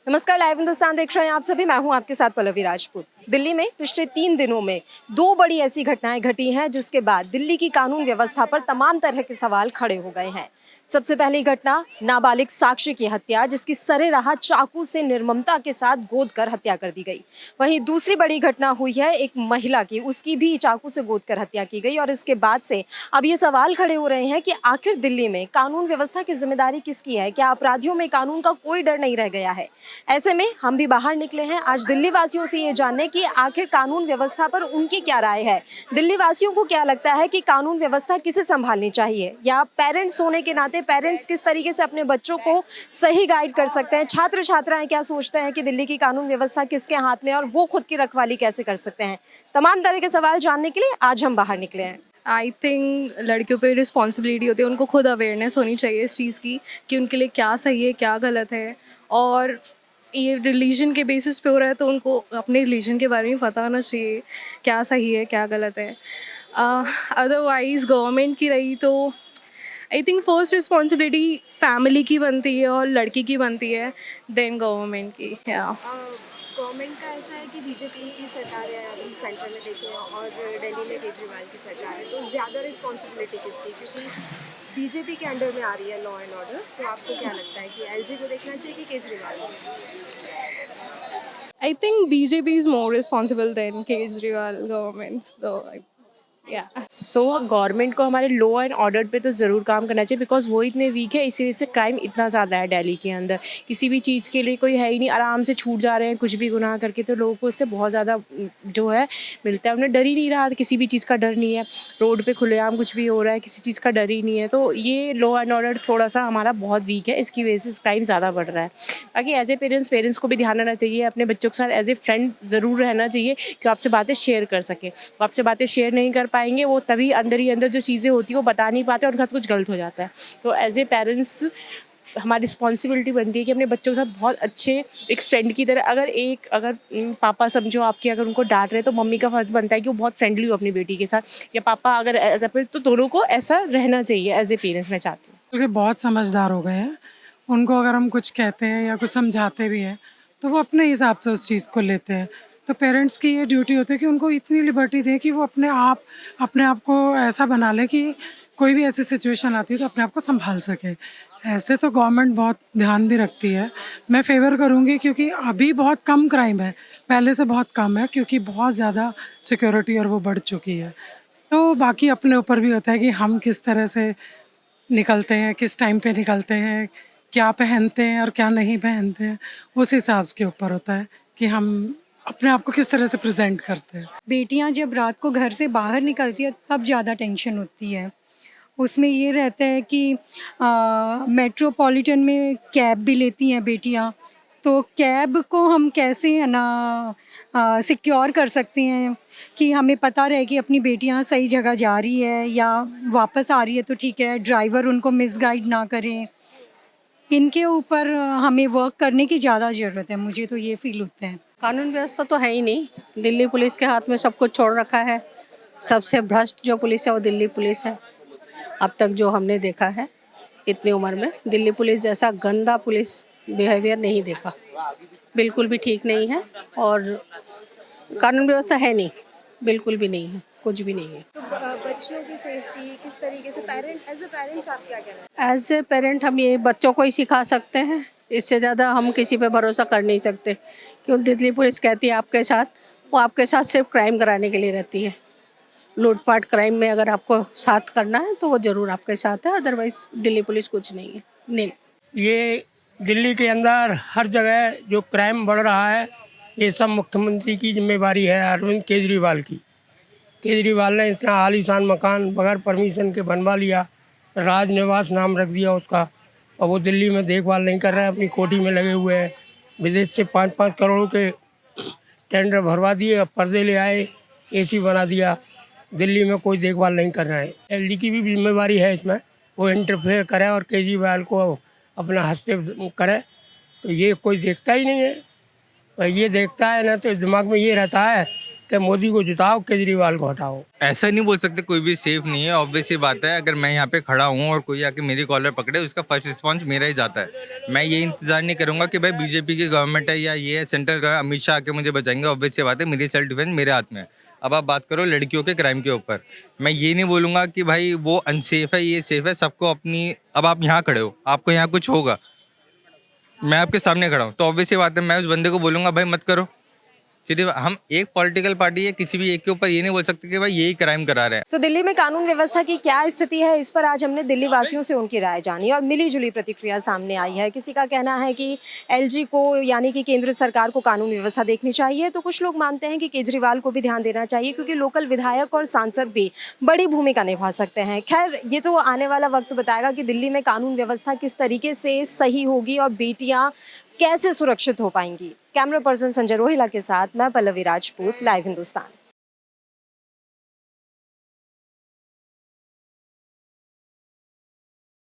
नमस्कार, लाइव हिंदुस्तान देख रहे हैं आप सभी। मैं हूं आपके साथ पल्लवी राजपूत। दिल्ली में पिछले 3 दिनों में दो बड़ी ऐसी घटनाएं घटी हैं जिसके बाद दिल्ली की कानून व्यवस्था पर तमाम तरह के सवाल खड़े हो गए हैं। सबसे पहली घटना नाबालिग साक्षी की हत्या, जिसकी सरेराह चाकू से निर्ममता के साथ गोद कर हत्या कर दी गई। वहीं दूसरी बड़ी घटना हुई है एक महिला की, उसकी भी चाकू से गोद कर हत्या की गई। और इसके बाद से अब ये सवाल खड़े हो रहे हैं कि आखिर दिल्ली में कानून व्यवस्था की जिम्मेदारी किसकी है? क्या अपराधियों में कानून का कोई डर नहीं रह गया है? ऐसे में हम भी बाहर निकले हैं आज दिल्ली वासियों से ये जानने कि आखिर कानून व्यवस्था पर उनकी क्या राय है। दिल्ली वासियों को क्या लगता है कि कानून व्यवस्था किसे संभालनी चाहिए, या पेरेंट्स होने के नाते पेरेंट्स किस तरीके से अपने बच्चों को सही गाइड कर सकते हैं। छात्र छात्राएं क्या सोचते हैं कि दिल्ली की कानून व्यवस्था किसके हाथ में है और वो खुद की रखवाली कैसे कर सकते हैं। तमाम तरह के सवाल जानने के लिए आज हम बाहर निकले हैं। आई थिंक लड़कियों पे रिस्पॉन्सिबिलिटी होती है, उनको खुद अवेयरनेस होनी चाहिए इस चीज़ की कि उनके लिए क्या सही है क्या गलत है। और ये रिलीजन के बेसिस पे हो रहा है तो उनको अपने रिलीजन के बारे में पता होना चाहिए क्या सही है क्या गलत है। अदरवाइज़ गवर्नमेंट की रही तो I think first responsibility family की बनती है और लड़की की बनती है, देन गवर्नमेंट की। गवर्नमेंट का ऐसा है कि बीजेपी की सरकार है, अभी सेंटर में देखें, और दिल्ली में केजरीवाल की सरकार है, तो ज़्यादा रिस्पॉन्सिबिलिटी किसकी? क्योंकि बीजेपी के अंडर में आ रही है लॉ एंड ऑर्डर। तो आपको क्या लगता है कि एलजी को देखना चाहिए कि केजरीवाल को? I think BJP is more responsible than Kejriwal governments, though. Yeah. So government को हमारे लॉ एंड ऑर्डर पे तो ज़रूर काम करना चाहिए, बिकॉज वो इतने वीक है, इसी वजह से क्राइम इतना ज़्यादा है दिल्ली के अंदर। किसी भी चीज़ के लिए कोई है ही नहीं, आराम से छूट जा रहे हैं कुछ भी गुनाह करके, तो लोगों को इससे बहुत ज़्यादा जो है मिलता है। उन्हें डर ही नहीं रहा, किसी भी चीज़ का डर नहीं है। रोड पे खुलेआम कुछ भी हो रहा है, किसी चीज़ का डर ही नहीं है। तो ये लॉ एंड ऑर्डर थोड़ा सा हमारा बहुत वीक है, इसकी वजह से क्राइम ज़्यादा बढ़ रहा है। बाकी एज ए पेरेंट्स को भी ध्यान रहना चाहिए, अपने बच्चों के साथ एज ए फ्रेंड ज़रूर रहना चाहिए कि आपसे बातें शेयर कर सकें। वो आपसे बातें शेयर नहीं कर पाएंगे, वो तभी अंदर ही अंदर जो चीज़ें होती है वो बता नहीं पाते और उनके साथ कुछ गलत हो जाता है। तो एज ए पेरेंट्स हमारी रिस्पॉन्सिबिलिटी बनती है कि अपने बच्चों के साथ बहुत अच्छे एक फ्रेंड की तरह, अगर पापा समझो आपके अगर उनको डांट रहे, तो मम्मी का फर्ज बनता है कि वो बहुत फ्रेंडली हो अपनी बेटी के साथ, या पापा अगर एज ए तो दोनों को ऐसा रहना चाहिए एज ए पेरेंट्स, मैं चाहती हूँ। क्योंकि बहुत समझदार हो गए हैं, उनको अगर हम कुछ कहते हैं या कुछ समझाते भी हैं तो वो अपने हिसाब से उस चीज़ को लेते हैं। तो पेरेंट्स की ये ड्यूटी होती है कि उनको इतनी लिबर्टी दें कि वो अपने आप को ऐसा बना लें कि कोई भी ऐसी सिचुएशन आती है तो अपने आप को संभाल सके। ऐसे तो गवर्नमेंट बहुत ध्यान भी रखती है, मैं फेवर करूँगी, क्योंकि अभी बहुत कम क्राइम है, पहले से बहुत कम है, क्योंकि बहुत ज़्यादा सिक्योरिटी और वो बढ़ चुकी है। तो बाकी अपने ऊपर भी होता है कि हम किस तरह से निकलते हैं, किस टाइम पे निकलते हैं, क्या पहनते हैं और क्या नहीं पहनते हैं, उस हिसाब के ऊपर होता है कि हम अपने आप को किस तरह से प्रेजेंट करते हैं। बेटियां जब रात को घर से बाहर निकलती है तब ज़्यादा टेंशन होती है। उसमें ये रहता है कि मेट्रोपॉलिटन में कैब भी लेती हैं बेटियां, तो कैब को हम कैसे है ना सिक्योर कर सकते हैं कि हमें पता रहे कि अपनी बेटियां सही जगह जा रही है या वापस आ रही है, तो ठीक है, ड्राइवर उनको मिसगाइड ना करें। इनके ऊपर हमें वर्क करने की ज़्यादा ज़रूरत है, मुझे तो ये फील होता है। कानून व्यवस्था तो है ही नहीं, दिल्ली पुलिस के हाथ में सब कुछ छोड़ रखा है। सबसे भ्रष्ट जो पुलिस है वो दिल्ली पुलिस है। अब तक जो हमने देखा है इतनी उम्र में, दिल्ली पुलिस जैसा गंदा पुलिस बिहेवियर नहीं देखा, बिल्कुल भी ठीक नहीं है। और कानून व्यवस्था है नहीं, बिल्कुल भी नहीं है, कुछ भी नहीं है। तो बच्चों की सेफ्टी किस तरीके से, एज ए पेरेंट्स आप क्या कहना है? एज ए पेरेंट हम ये बच्चों को ही सिखा सकते हैं, इससे ज़्यादा हम किसी पे भरोसा कर नहीं सकते। क्यों दिल्ली पुलिस कहती है आपके साथ, वो आपके साथ सिर्फ क्राइम कराने के लिए रहती है। लूटपाट क्राइम में अगर आपको साथ करना है तो वो ज़रूर आपके साथ है, अदरवाइज़ दिल्ली पुलिस कुछ नहीं है। नहीं, ये दिल्ली के अंदर हर जगह जो क्राइम बढ़ रहा है, ये सब मुख्यमंत्री की जिम्मेवारी है, अरविंद केजरीवाल की। केजरीवाल ने इतना आलीशान मकान बगैर परमिशन के बनवा लिया, राज निवास नाम रख दिया उसका, और वो दिल्ली में देखभाल नहीं कर रहे हैं, अपनी कोठी में लगे हुए हैं। विदेश से 5-5 करोड़ के टेंडर भरवा दिए, पर्दे ले आए, एसी बना दिया, दिल्ली में कोई देखभाल नहीं कर रहा है। एलजी की भी जिम्मेवारी है इसमें, वो इंटरफेयर करे और केजरीवाल को अपना हस्तक्षेप करे, तो ये कोई देखता ही नहीं है। और ये देखता है ना तो दिमाग में ये रहता है कि मोदी को जिताओ, केजरीवाल को हटाओ। ऐसा नहीं बोल सकते कोई भी सेफ नहीं है, ऑब्वियस सी बात है। अगर मैं यहाँ पे खड़ा हूँ और कोई आके मेरी कॉलर पकड़े, उसका फर्स्ट रिस्पॉन्स मेरा ही जाता है। मैं ये इंतजार नहीं करूंगा कि भाई बीजेपी की गवर्नमेंट है या ये सेंट्रल का अमित शाह आके मुझे बचाएंगे। ऑब्वियस सी बात है, मेरी सेल्फ डिफेंस मेरे हाथ में है। अब आप बात करो लड़कियों के क्राइम के ऊपर, मैं ये नहीं बोलूँगा कि भाई वो अनसेफ है, ये सेफ है। सबको अपनी, अब आप यहाँ खड़े हो, आपको यहाँ कुछ होगा, मैं आपके सामने खड़ा हूँ, तो ऑब्वियस सी बात है मैं उस बंदे को बोलूँगा भाई मत करो। सिर्फ हम एक पॉलिटिकल पार्टी है, किसी भी एक के ऊपर ये नहीं बोल सकते कि भाई यही क्राइम करा रहे हैं। तो दिल्ली में कानून व्यवस्था की क्या स्थिति है, इस पर आज हमने दिल्ली वासियों से उनकी राय जानी और मिली जुली प्रतिक्रिया सामने आई है। किसी का कहना है कि एलजी को यानी कि केंद्र सरकार को कानून व्यवस्था देखनी चाहिए, तो कुछ लोग मानते हैं कि केजरीवाल को भी ध्यान देना चाहिए क्योंकि लोकल विधायक और सांसद भी बड़ी भूमिका निभा सकते हैं। खैर, ये तो आने वाला वक्त बताएगा कि दिल्ली में कानून व्यवस्था किस तरीके से सही होगी और बेटियां कैसे सुरक्षित हो पाएंगी। कैमरा पर्सन संजय रोहिला के साथ मैं पल्लवी राजपूत, लाइव हिंदुस्तान।